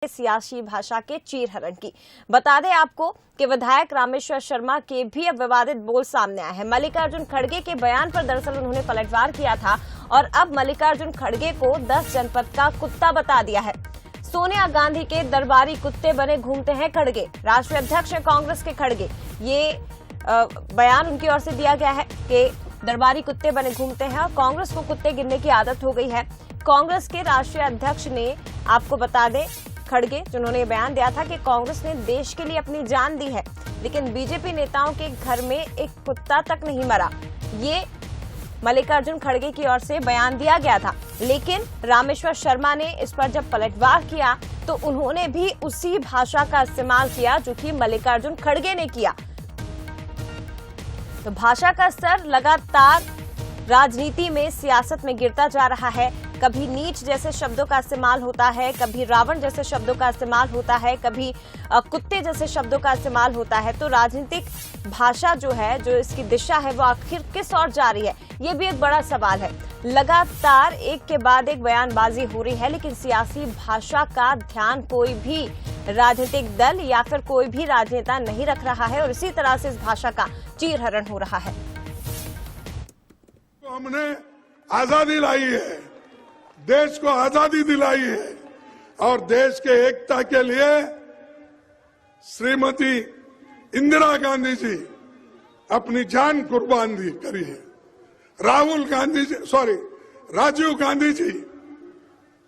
सियासी भाषा के चीरहरण की। बता दें आपको कि विधायक रामेश्वर शर्मा के भी अब विवादित बोल सामने आए हैं। मल्लिकार्जुन खड़गे के बयान पर दरअसल उन्होंने पलटवार किया था और अब मल्लिकार्जुन खड़गे को 10 जनपद का कुत्ता बता दिया है। सोनिया गांधी के दरबारी कुत्ते बने घूमते हैं खड़गे। राष्ट्रीय अध्यक्ष हैं कांग्रेस के खड़गे। ये बयान उनकी ओर से दिया गया है कि दरबारी कुत्ते बने घूमते हैं और कांग्रेस को कुत्ते गिनने की आदत हो गई है। कांग्रेस के राष्ट्रीय अध्यक्ष ने, आपको बता दें, खड़गे जिन्होंने बयान दिया था कि कांग्रेस ने देश के लिए अपनी जान दी है, लेकिन बीजेपी नेताओं के घर में एक कुत्ता तक नहीं मरा। ये मल्लिकार्जुन खड़गे की ओर से बयान दिया गया था, लेकिन रामेश्वर शर्मा ने इस पर जब पलटवार किया तो उन्होंने भी उसी भाषा का इस्तेमाल किया जो कि मल्लिकार्जुन खड़गे ने किया। तो भाषा का स्तर लगातार राजनीति में, सियासत में गिरता जा रहा है। कभी नीच जैसे शब्दों का इस्तेमाल होता है, कभी रावण जैसे शब्दों का इस्तेमाल होता है, कभी कुत्ते जैसे शब्दों का इस्तेमाल होता है। तो राजनीतिक भाषा जो है, जो इसकी दिशा है, वो आखिर किस ओर जा रही है, ये भी एक बड़ा सवाल है। लगातार एक के बाद एक बयानबाजी हो रही है, लेकिन सियासी भाषा का ध्यान कोई भी राजनीतिक दल या फिर कोई भी राजनेता नहीं रख रहा है और इसी तरह से इस भाषा का चीरहरण हो रहा है। हमने आजादी लाई है, देश को आजादी दिलाई है और देश के एकता के लिए श्रीमती इंदिरा गांधी जी अपनी जान कुर्बान करी है। राजीव गांधी जी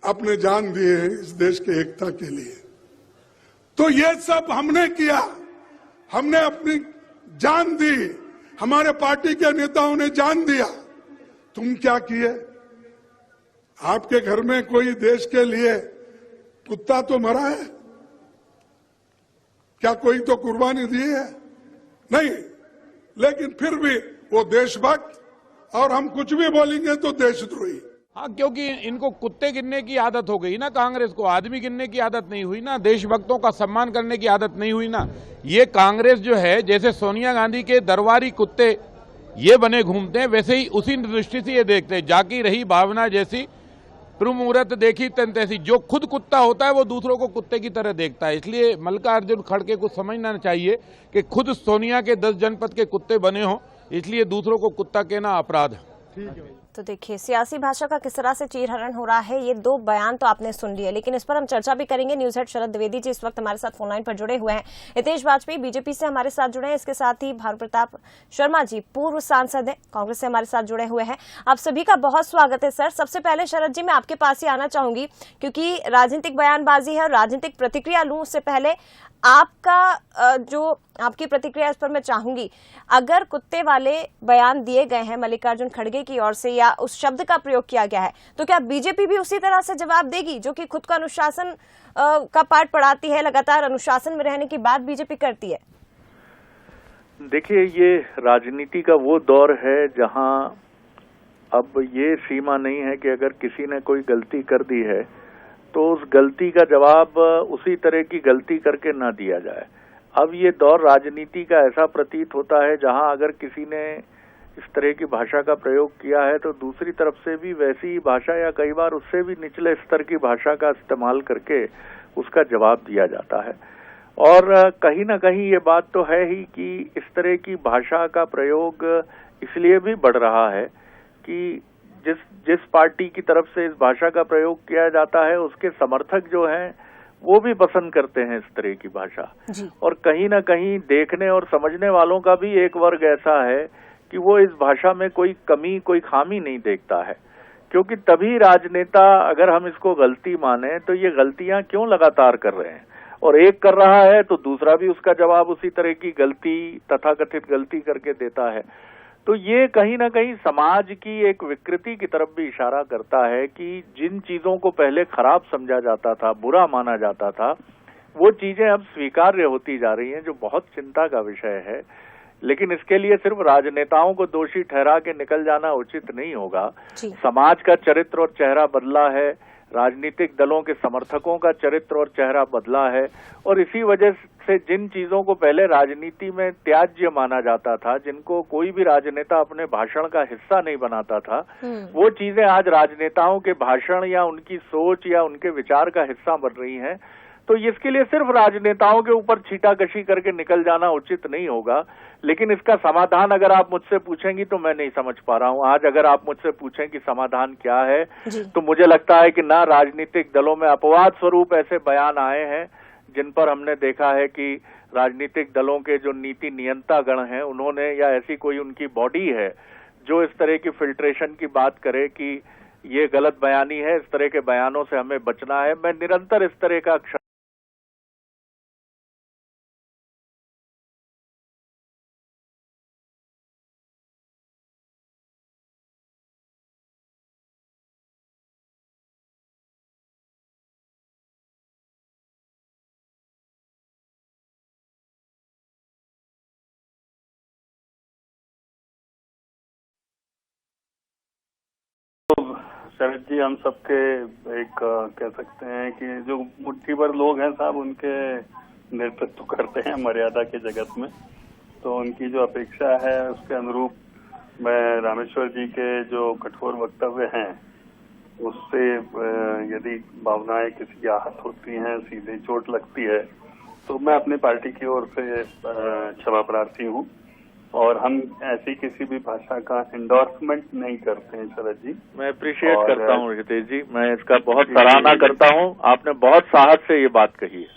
अपने जान दिए हैं इस देश के एकता के लिए। तो ये सब हमने किया, हमने अपनी जान दी, हमारे पार्टी के नेताओं ने जान दिया। तुम क्या किए? आपके घर में कोई देश के लिए कुत्ता तो मरा है? क्या कोई तो कुर्बानी दी है? नहीं, लेकिन फिर भी वो देशभक्त, और हम कुछ भी बोलेंगे तो देशद्रोही। हाँ, क्योंकि इनको कुत्ते गिनने की आदत हो गई ना, कांग्रेस को आदमी गिनने की आदत नहीं हुई ना, देशभक्तों का सम्मान करने की आदत नहीं हुई ना। ये कांग्रेस जो है, जैसे सोनिया गांधी के दरबारी कुत्ते ये बने घूमते हैं, वैसे ही उसी दृष्टि से ये देखते हैं। जाकी रही भावना जैसी, प्रमुहूर्त देखी तन तैसी। जो खुद कुत्ता होता है वो दूसरों को कुत्ते की तरह देखता है। इसलिए मल्लिकार्जुन खड़गे को समझना चाहिए कि खुद सोनिया के 10 जनपद के कुत्ते बने हों, इसलिए दूसरों को कुत्ता कहना अपराध है। ठीक है। तो देखिए, सियासी भाषा का किस तरह से चीरहरण हो रहा है, ये 2 बयान तो आपने सुन लिए, लेकिन इस पर हम चर्चा भी करेंगे। न्यूज हेड शरद द्विवेदी जी इस वक्त हमारे साथ फोन लाइन पर जुड़े हुए हैं। हितेश वाजपेयी बीजेपी से हमारे साथ जुड़े हैं, इसके साथ ही भानु प्रताप शर्मा जी पूर्व सांसद हैं, कांग्रेस से हमारे साथ जुड़े हुए हैं। आप सभी का बहुत स्वागत है। सर, सबसे पहले शरद जी मैं आपके पास ही आना चाहूंगी, क्योंकि राजनीतिक बयानबाजी है और राजनीतिक प्रतिक्रिया लूं उससे पहले आपका जो आपकी प्रतिक्रिया इस पर मैं चाहूंगी। अगर कुत्ते वाले बयान दिए गए हैं मल्लिकार्जुन खड़गे की ओर से, या उस शब्द का प्रयोग किया गया है, तो क्या बीजेपी भी उसी तरह से जवाब देगी, जो कि खुद का अनुशासन का पाठ पढ़ाती है, लगातार अनुशासन में रहने की बात बीजेपी करती है? देखिए, ये राजनीति का वो दौर है जहां अब ये सीमा नहीं है कि अगर किसी ने कोई गलती कर दी है तो उस गलती का जवाब उसी तरह की गलती करके ना दिया जाए। अब ये दौर राजनीति का ऐसा प्रतीत होता है जहां अगर किसी ने इस तरह की भाषा का प्रयोग किया है तो दूसरी तरफ से भी वैसी भाषा या कई बार उससे भी निचले स्तर की भाषा का इस्तेमाल करके उसका जवाब दिया जाता है। और कहीं ना कहीं ये बात तो है ही कि इस तरह की भाषा का प्रयोग इसलिए भी बढ़ रहा है कि जिस पार्टी की तरफ से इस भाषा का प्रयोग किया जाता है उसके समर्थक जो हैं वो भी पसंद करते हैं इस तरह की भाषा। और कहीं ना कहीं देखने और समझने वालों का भी एक वर्ग ऐसा है कि वो इस भाषा में कोई कमी, कोई खामी नहीं देखता है। क्योंकि तभी राजनेता, अगर हम इसको गलती माने, तो ये गलतियां क्यों लगातार कर रहे हैं, और एक कर रहा है तो दूसरा भी उसका जवाब उसी तरह की गलती, तथाकथित गलती करके देता है। तो ये कहीं ना कहीं समाज की एक विकृति की तरफ भी इशारा करता है कि जिन चीजों को पहले खराब समझा जाता था, बुरा माना जाता था, वो चीजें अब स्वीकार्य होती जा रही हैं, जो बहुत चिंता का विषय है। लेकिन इसके लिए सिर्फ राजनेताओं को दोषी ठहरा के निकल जाना उचित नहीं होगा। समाज का चरित्र और चेहरा बदला है, राजनीतिक दलों के समर्थकों का चरित्र और चेहरा बदला है, और इसी वजह से जिन चीजों को पहले राजनीति में त्याज्य माना जाता था, जिनको कोई भी राजनेता अपने भाषण का हिस्सा नहीं बनाता था, वो चीजें आज राजनेताओं के भाषण या उनकी सोच या उनके विचार का हिस्सा बन रही हैं। तो इसके लिए सिर्फ राजनेताओं के ऊपर छीटाकशी करके निकल जाना उचित नहीं होगा। लेकिन इसका समाधान अगर आप मुझसे पूछेंगी तो मैं नहीं समझ पा रहा हूं। आज अगर आप मुझसे पूछें कि समाधान क्या है तो मुझे लगता है कि ना राजनीतिक दलों में अपवाद स्वरूप ऐसे बयान आए हैं जिन पर हमने देखा है कि राजनीतिक दलों के जो नीति नियंतागण हैं उन्होंने, या ऐसी कोई उनकी बॉडी है जो इस तरह की फिल्ट्रेशन की बात करे कि ये गलत बयानी है, इस तरह के बयानों से हमें बचना है। मैं निरंतर इस तरह का शरद जी, हम सबके एक कह सकते हैं कि जो मुट्ठी भर लोग हैं साहब, उनके नेतृत्व करते हैं मर्यादा के जगत में, तो उनकी जो अपेक्षा है उसके अनुरूप मैं रामेश्वर जी के जो कठोर वक्तव्य हैं उससे यदि भावनाएं किसी की आहत होती हैं, सीधे चोट लगती है, तो मैं अपनी पार्टी की ओर से क्षमा प्रार्थी हूँ। और हम ऐसी किसी भी भाषा का एंडोर्समेंट नहीं करते हैं शरद जी। मैं अप्रिशिएट करता हूँ हितेश जी, मैं इसका बहुत सराहना करता हूँ। आपने बहुत साहस से ये बात कही है।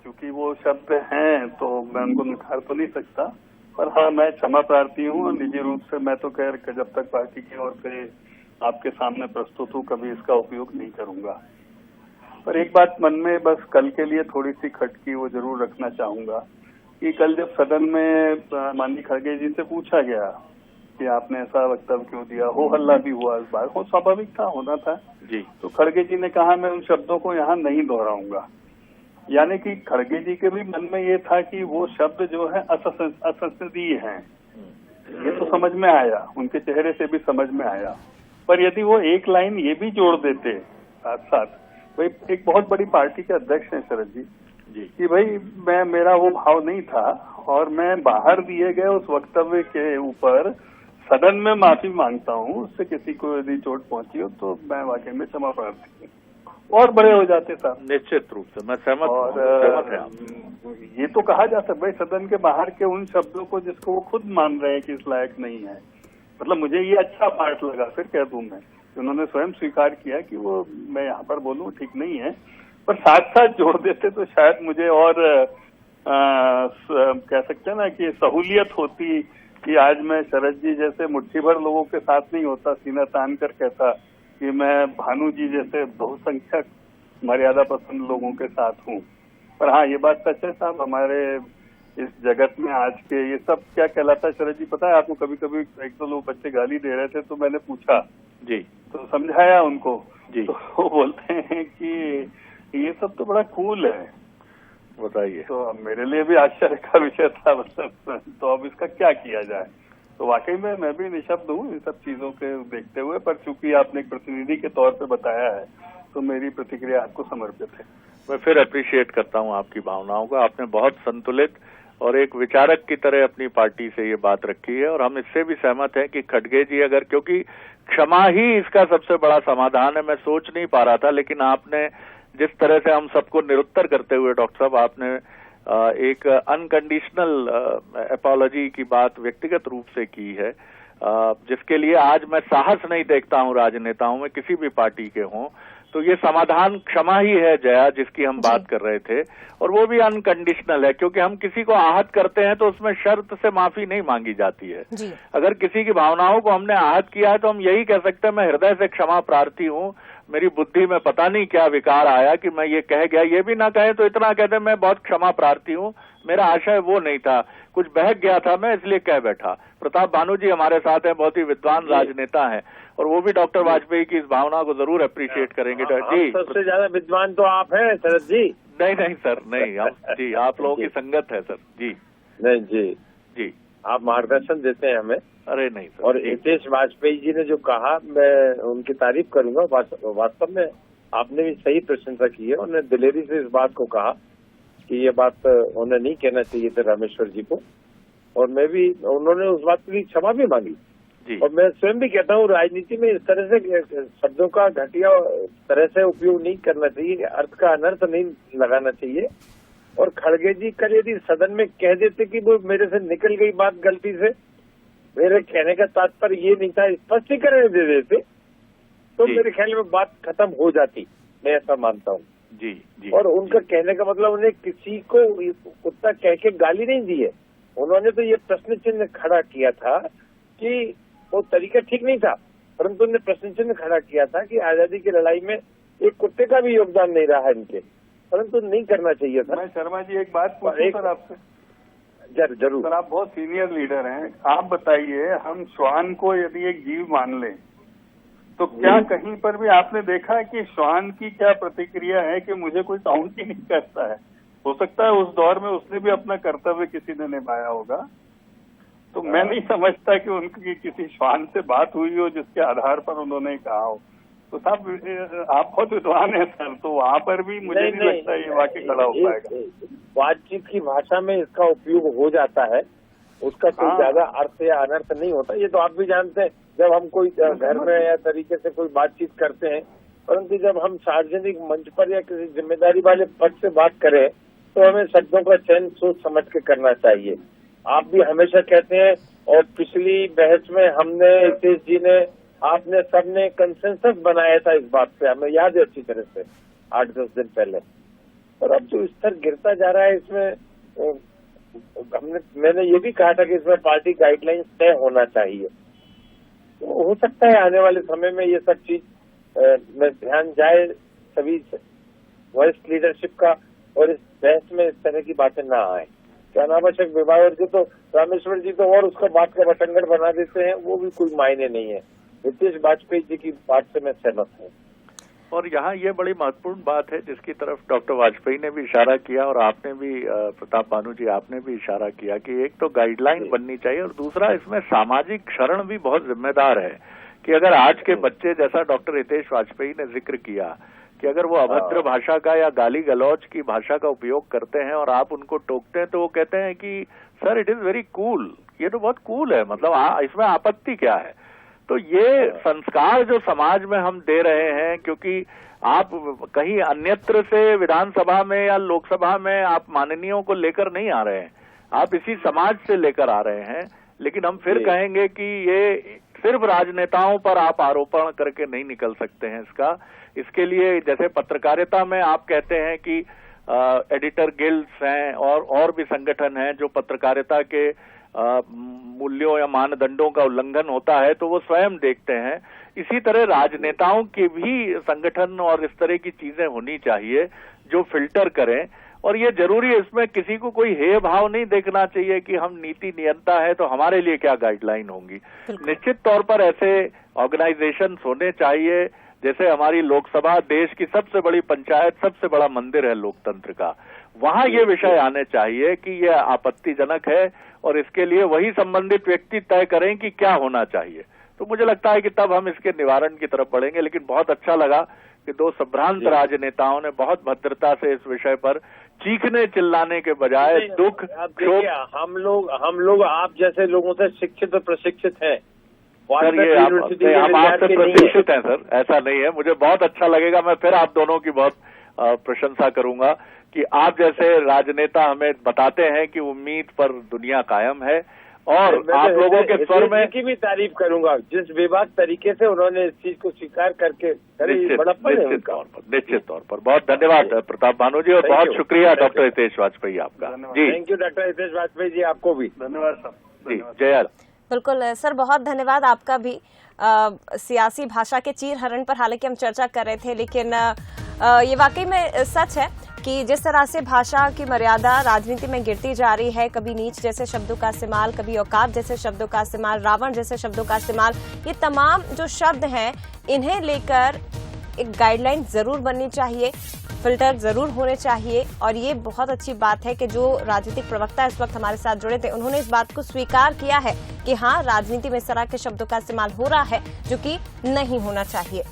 क्योंकि वो शब्द हैं तो मैं उनको निखार तो नहीं सकता, पर हाँ मैं क्षमा प्रार्थी हूँ। और निजी रूप से मैं तो खैर जब तक पार्टी की ओर से आपके सामने प्रस्तुत हूँ कभी इसका उपयोग नहीं करूंगा। पर एक बात मन में बस कल के लिए थोड़ी सी खटकी वो जरूर रखना चाहूंगा कि कल जब सदन में माननीय खड़गे जी से पूछा गया कि आपने ऐसा वक्तव्य क्यों दिया, हो हल्ला भी हुआ इस बार, वो स्वाभाविक था, होना था जी। तो खड़गे जी ने कहा मैं उन शब्दों को यहाँ नहीं दोहराऊंगा। यानी कि खड़गे जी के भी मन में ये था कि वो शब्द जो है असंसदीय हैं, ये तो समझ में आया, उनके चेहरे से भी समझ में आया। पर यदि वो एक लाइन ये भी जोड़ देते साथ साथ, भाई एक बहुत बड़ी पार्टी के अध्यक्ष हैं शरद जी कि भाई मेरा वो भाव नहीं था और मैं बाहर दिए गए उस वक्तव्य के ऊपर सदन में माफी मांगता हूँ, उससे किसी को यदि चोट पहुंची हो तो मैं वाकई में क्षमा प्रार्थी हूँ। और बड़े हो जाते साहब, निश्चित रूप से मैं सहमत हूँ। और ये तो कहा जा सकता भाई सदन के बाहर के उन शब्दों को जिसको वो खुद मान रहे हैं कि इस लायक नहीं है, मतलब मुझे ये अच्छा पार्ट लगा, फिर कह दूं मैं, उन्होंने स्वयं स्वीकार किया कि वो मैं यहाँ पर बोलूँ ठीक नहीं है, पर साथ साथ जोड़ देते तो शायद मुझे और कह सकते हैं ना कि सहूलियत होती कि आज मैं शरद जी जैसे मुट्ठी भर लोगों के साथ नहीं होता, सीना तान कर कहता कि मैं भानु जी जैसे बहुसंख्यक मर्यादा पसंद लोगों के साथ हूँ। पर हाँ ये बात सच है साहब, हमारे इस जगत में आज के ये सब क्या कहलाता है शरद जी पता है आपको? कभी कभी एक दो लोग बच्चे गाली दे रहे थे तो मैंने पूछा जी, तो समझाया उनको जी, तो वो बोलते हैं कि ये सब तो बड़ा कूल है। बताइए। तो मेरे लिए भी आश्चर्य का विषय था, मतलब तो अब इसका क्या किया जाए। तो वाकई में मैं भी निशब्द हूँ इन सब चीजों के देखते हुए, पर चूंकि आपने एक प्रतिनिधि के तौर पे बताया है तो मेरी प्रतिक्रिया आपको समर्पित है। मैं फिर अप्रिशिएट करता हूँ आपकी भावनाओं को। आपने बहुत संतुलित और एक विचारक की तरह अपनी पार्टी से ये बात रखी है, और हम इससे भी सहमत हैं कि खड़गे जी अगर, क्योंकि क्षमा ही इसका सबसे बड़ा समाधान है। मैं सोच नहीं पा रहा था, लेकिन आपने जिस तरह से हम सबको निरुत्तर करते हुए डॉक्टर साहब आपने एक अनकंडीशनल अपॉलॉजी की बात व्यक्तिगत रूप से की है, जिसके लिए आज मैं साहस नहीं देखता हूं राजनेताओं में, किसी भी पार्टी के हों। तो ये समाधान क्षमा ही है जया, जिसकी हम बात कर रहे थे, और वो भी अनकंडीशनल है, क्योंकि हम किसी को आहत करते हैं तो उसमें शर्त से माफी नहीं मांगी जाती है। अगर किसी की भावनाओं को हमने आहत किया है तो हम यही कह सकते हैं मैं हृदय से क्षमा प्रार्थी हूँ, मेरी बुद्धि में पता नहीं क्या विकार आया कि मैं ये कह गया। ये भी ना कहे तो इतना कहते मैं बहुत क्षमा प्रार्थी हूँ, मेरा आशय वो नहीं था, कुछ बहक गया था मैं इसलिए कह बैठा। प्रताप भानु जी हमारे साथ हैं, बहुत ही विद्वान राजनेता हैं, और वो भी डॉक्टर वाजपेयी की इस भावना को जरूर अप्रिशिएट करेंगे। जी सबसे ज्यादा विद्वान तो आप हैं शरद जी। नहीं सर, नहीं, हम जी आप लोगों की संगत है सर। जी नहीं जी जी, आप मार्गदर्शन देते हैं हमें। अरे नहीं सर। और हितेश वाजपेयी जी ने जो कहा मैं उनकी तारीफ करूंगा। वास्तव में आपने भी सही प्रशंसा की है, उन्होंने दिलेरी से इस बात को कहा कि ये बात उन्हें नहीं कहना चाहिए था रामेश्वर जी को, और मैं भी, उन्होंने उस बात के लिए क्षमा भी मांगी। और मैं स्वयं भी कहता हूँ राजनीति में इस तरह से शब्दों का घटिया तरह से उपयोग नहीं करना चाहिए, अर्थ का अनर्थ नहीं लगाना चाहिए। और खड़गे जी कल यदि सदन में कह देते कि वो मेरे से निकल गई बात गलती से, मेरे कहने का तात्पर्य ये नहीं था, स्पष्टीकरण दे देते तो मेरे ख्याल में बात खत्म हो जाती, मैं ऐसा मानता हूँ। जी। और उनका कहने का मतलब उन्हें किसी को कुत्ता कह के गाली नहीं दी है, उन्होंने तो ये प्रश्न चिन्ह खड़ा किया था कि वो तरीका ठीक नहीं था, परंतु उन्होंने प्रश्न चिन्ह खड़ा किया था कि आजादी की लड़ाई में एक कुत्ते का भी योगदान नहीं रहा इनके, परंतु नहीं करना चाहिए था। मैं शर्मा जी एक बात पूछूं सर आपसे? जरूर सर, आप बहुत सीनियर लीडर हैं, आप बताइए, हम श्वान को यदि एक जीव मान लें तो क्या कहीं पर भी आपने देखा कि श्वान की क्या प्रतिक्रिया है कि मुझे कोई काउंट ही नहीं करता है? हो सकता है उस दौर में उसने भी अपना कर्तव्य किसी ने निभाया होगा, तो मैं नहीं समझता कि उनकी किसी श्वान से बात हुई हो जिसके आधार पर उन्होंने कहा हो। तो साहब आप बहुत विद्वान हैं सर, तो वहाँ पर भी मुझे नहीं लगता ये वाकई खड़ा हो पाएगा। बातचीत की भाषा में इसका उपयोग हो जाता है, उसका कोई ज्यादा अर्थ या अनर्थ नहीं होता, ये तो आप भी जानते हैं। जब हम कोई घर में या तरीके से कोई बातचीत करते हैं, परंतु जब हम सार्वजनिक मंच पर या किसी जिम्मेदारी वाले पद से बात करें तो हमें शब्दों का चयन सोच समझ के करना चाहिए। आप भी हमेशा कहते हैं, और पिछली बहस में हमने, हितेश जी ने, आपने, सबने कंसेंसस बनाया था इस बात पे, हमें याद है अच्छी तरह से 8-10 दिन पहले। और अब जो स्तर गिरता जा रहा है इसमें मैंने ये भी कहा था कि इसमें पार्टी गाइडलाइंस तय होना चाहिए। तो हो सकता है आने वाले समय में ये सब चीज में ध्यान जाए सभी वरिष्ठ लीडरशिप का, और इस बहस में इस तरह की बातें ना आए। क्या अनावश्यक विवाद जी तो रामेश्वर जी तो और उसका बात का बटंगर बना देते हैं, वो भी कोई मायने नहीं है। हितेश वाजपेयी जी की बात से मैं सहमत हूँ। और यहाँ ये बड़ी महत्वपूर्ण बात है जिसकी तरफ डॉक्टर वाजपेयी ने भी इशारा किया और आपने भी, प्रताप भानु जी, आपने भी इशारा किया कि एक तो गाइडलाइन बननी चाहिए और दूसरा इसमें सामाजिक क्षरण भी बहुत जिम्मेदार है कि अगर आज के बच्चे, जैसा डॉक्टर हितेश वाजपेयी ने जिक्र किया कि अगर वो अभद्र भाषा का या गाली गलौज की भाषा का उपयोग करते हैं और आप उनको टोकते हैं तो वो कहते हैं कि sir it is very cool, ये तो बहुत कूल है, मतलब इसमें आपत्ति क्या है। तो ये संस्कार जो समाज में हम दे रहे हैं, क्योंकि आप कहीं अन्यत्र से विधानसभा में या लोकसभा में आप माननीयों को लेकर नहीं आ रहे हैं, आप इसी समाज से लेकर आ रहे हैं। लेकिन हम फिर कहेंगे कि ये सिर्फ राजनेताओं पर आप आरोपण करके नहीं निकल सकते हैं इसके लिए जैसे पत्रकारिता में आप कहते हैं कि एडिटर गिल्ड्स हैं और भी संगठन हैं जो पत्रकारिता के मूल्यों या मानदंडों का उल्लंघन होता है तो वो स्वयं देखते हैं। इसी तरह राजनेताओं के भी संगठन और इस तरह की चीजें होनी चाहिए जो फिल्टर करें, और ये जरूरी है, इसमें किसी को कोई हेय भाव नहीं देखना चाहिए कि हम नीति नियंता है तो हमारे लिए क्या गाइडलाइन होंगी। निश्चित तौर पर ऐसे ऑर्गेनाइजेशन होने चाहिए, जैसे हमारी लोकसभा देश की सबसे बड़ी पंचायत, सबसे बड़ा मंदिर है लोकतंत्र का, वहां ये विषय आने चाहिए कि ये आपत्तिजनक है और इसके लिए वही संबंधित व्यक्ति तय करें कि क्या होना चाहिए। तो मुझे लगता है कि तब हम इसके निवारण की तरफ बढ़ेंगे। लेकिन बहुत अच्छा लगा कि दो संभ्रांत राजनेताओं ने बहुत भद्रता से इस विषय पर चीखने चिल्लाने के बजाय दुख, हम लोग आप जैसे लोगों से शिक्षित और प्रशिक्षित हैं। सर ये हम आपसे प्रशिक्षित हैं सर, ऐसा नहीं है। मुझे बहुत अच्छा लगेगा, मैं फिर आप दोनों की बहुत प्रशंसा करूंगा कि आप जैसे राजनेता हमें बताते हैं कि उम्मीद पर दुनिया कायम है, और आप लोगों के स्वर में की भी तारीफ करूंगा जिस विवाद तरीके से उन्होंने इस चीज को स्वीकार करके। निश्चित तौर पर बहुत धन्यवाद प्रताप भानु जी, और बहुत शुक्रिया डॉक्टर हितेश वाजपेयी आपका ji. Thank you doctor Hitesh Vajpayee ji, आपको भी धन्यवाद सर जी। जय। बिल्कुल सर, बहुत धन्यवाद आपका भी। सियासी भाषा के चीरहरण पर हालांकि हम चर्चा कर रहे थे, लेकिन ये वाकई में सच है कि जिस तरह से भाषा की मर्यादा राजनीति में गिरती जा रही है, कभी नीच जैसे शब्दों का इस्तेमाल, कभी औकात जैसे शब्दों का इस्तेमाल, रावण जैसे शब्दों का इस्तेमाल, ये तमाम जो शब्द हैं इन्हें लेकर एक गाइडलाइन जरूर बननी चाहिए, फिल्टर जरूर होने चाहिए। और ये बहुत अच्छी बात है कि जो राजनीतिक प्रवक्ता इस वक्त हमारे साथ जुड़े थे उन्होंने इस बात को स्वीकार किया है कि हाँ, राजनीति में इस तरह के शब्दों का इस्तेमाल हो रहा है जो कि नहीं होना चाहिए।